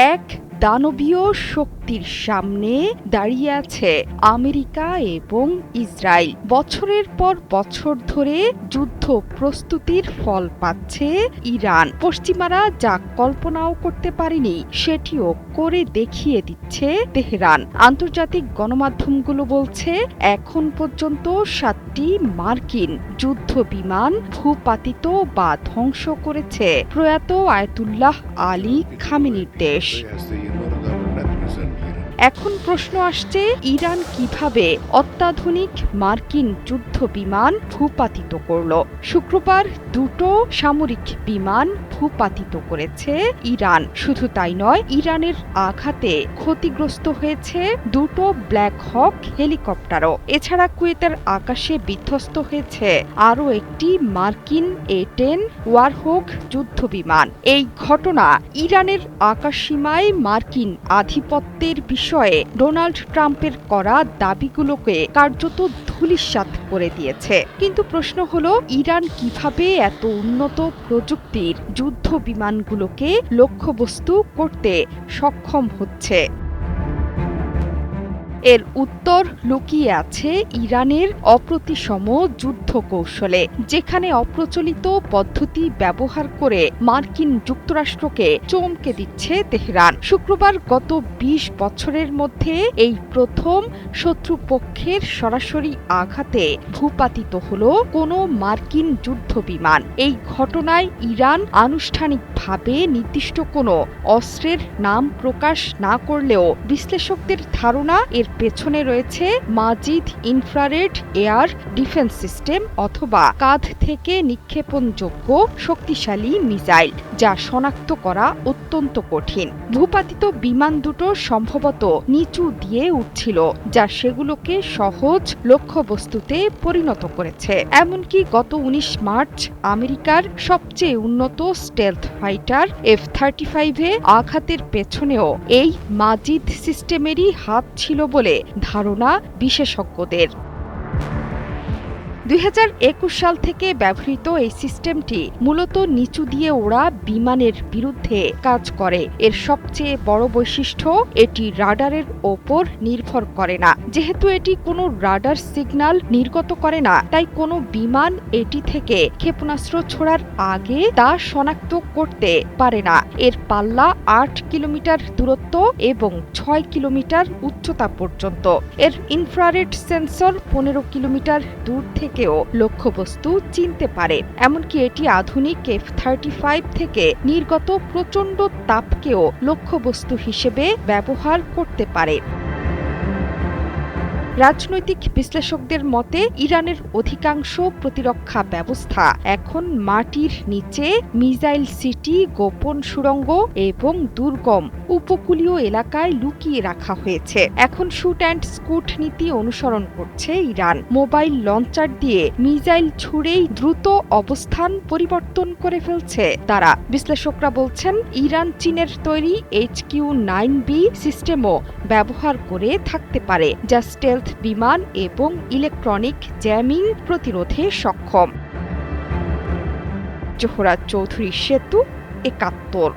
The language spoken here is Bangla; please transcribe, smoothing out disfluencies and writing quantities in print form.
এক দানবীয় শক্তির সামনে দাঁড়িয়ে আছে আমেরিকা এবং ইসরায়েল। বছরের পর বছর ধরে যুদ্ধ প্রস্তুতির ফল পাচ্ছে ইরান। পশ্চিমারা যা কল্পনাও করতে পারেনি সেটিও করে দেখিয়ে দিচ্ছে তেহরান। আন্তর্জাতিক গণমাধ্যমগুলো বলছে এখন পর্যন্ত 7টি মার্কিন যুদ্ধ বিমান ভূপাতিত বা ধ্বংস করেছে প্রয়াত আয়াতুল্লাহ আলী খামেনির দেশ। এখন প্রশ্ন আসছে, ইরান কিভাবে অত্যাধুনিক মার্কিন যুদ্ধ বিমান ভূপাতিত করল? শুক্রবার দুটো সামরিক বিমান ভূপাতিত করেছে ইরান। শুধু তাই নয়, ইরানের আঘাতে ক্ষতিগ্রস্ত হয়েছে দুটো ব্ল্যাক হক হেলিকপ্টারও। এছাড়া কুয়েতের আকাশে বিধ্বস্ত হয়েছে আরও একটি মার্কিন A-10 ওয়ারহগ যুদ্ধ বিমান। এই ঘটনা ইরানের আকাশসীমায় মার্কিন আধিপত্যের বিষয়ে ডোনাল্ড ট্রাম্পের করা দাবিগুলোকে কার্যত ধূলিসাৎ করে দিয়েছে। কিন্তু প্রশ্ন হলো, ইরান কিভাবে এত উন্নত প্রযুক্তির যুদ্ধ বিমানগুলোকে লক্ষ্যবস্তু করতে সক্ষম হচ্ছে? এর উত্তর লুকিয়ে আছে ইরানের অপ্রতিসম যুদ্ধ কৌশলে, যেখানে অপ্রচলিত পদ্ধতি ব্যবহার করে মার্কিন যুক্তরাষ্ট্রকে চমকে দিচ্ছে তেহরান। শুক্রবার গত 20 বছরের মধ্যে এই প্রথম শত্রুপক্ষের সরাসরি আঘাতে ভূপাতিত হল কোনো মার্কিন যুদ্ধ বিমান। এই ঘটনায় ইরান আনুষ্ঠানিকভাবে নির্দিষ্ট কোনো অস্ত্রের নাম প্রকাশ না করলেও বিশ্লেষকদের ধারণা এর পেছনে রয়েছে মাজিদ ইনফ্রারেড এয়ার ডিফেন্স সিস্টেম অথবা কাঁধ থেকে নিক্ষেপণযোগ্য শক্তিশালী মিসাইল, যা শনাক্ত করা অত্যন্ত কঠিন। ভূপাতিত বিমান দুটো সম্ভবত নিচু দিয়ে উঠছিল, যা সেগুলোকে সহজ লক্ষ্যবস্তুতে পরিণত করেছে। এমনকি গত 19 মার্চ আমেরিকার সবচেয়ে উন্নত স্টেলথ ফাইটার F-35-এ আঘাতের পেছনেও এই মাজিদ সিস্টেমেরই হাত ছিল বলে ধারণা বিশেষজ্ঞদের। 2021 সাল থেকে ব্যবহৃত এই সিস্টেমটি মূলত নিচু দিয়ে ওড়া বিমানের বিরুদ্ধে কাজ করে। এর সবচেয়ে বড় বৈশিষ্ট্য, এটি রাডারের ওপর নির্ভর করে না। যেহেতু এটি কোনো রাডার সিগন্যাল নির্গত করে না, তাই কোনো বিমান এটি থেকে ক্ষেপণাস্ত্র ছোড়ার আগে তা শনাক্ত করতে পারে না। এর পাল্লা 8 কিলোমিটার দূরত্ব এবং 6 কিলোমিটার উচ্চতা পর্যন্ত। এর ইনফ্রারেড সেন্সর 15 কিলোমিটার দূর থেকে লক্ষ্যবস্তু চিনতে পারে। এমনকি এটি আধুনিক F-35 থেকে নির্গত প্রচণ্ড তাপকেও লক্ষ্যবস্তু হিসেবে ব্যবহার করতে পারে। রাজনৈতিক বিশ্লেষকদের মতে, ইরানের অধিকাংশ প্রতিরক্ষা ব্যবস্থা এখন মাটির নিচে, মিসাইল সিটি, গোপন সুড়ঙ্গ এবং দুর্গম উপকূলীয় এলাকায় লুকিয়ে রাখা হয়েছে। এখন শুট অ্যান্ড স্কুট নীতি অনুসরণ করছে ইরান। মোবাইল লঞ্চার দিয়ে মিসাইল ছুড়েই দ্রুত অবস্থান পরিবর্তন করে ফেলছে তারা। বিশ্লেষকরা বলছেন, ইরান চীনের তৈরি HQ-9B সিস্টেমও ব্যবহার করে থাকতে পারে, যা স্টেলথ বিমান এবং ইলেকট্রনিক জ্যামিং প্রতিরোধে সক্ষম। জোহরা চৌধুরী সেতু, 71।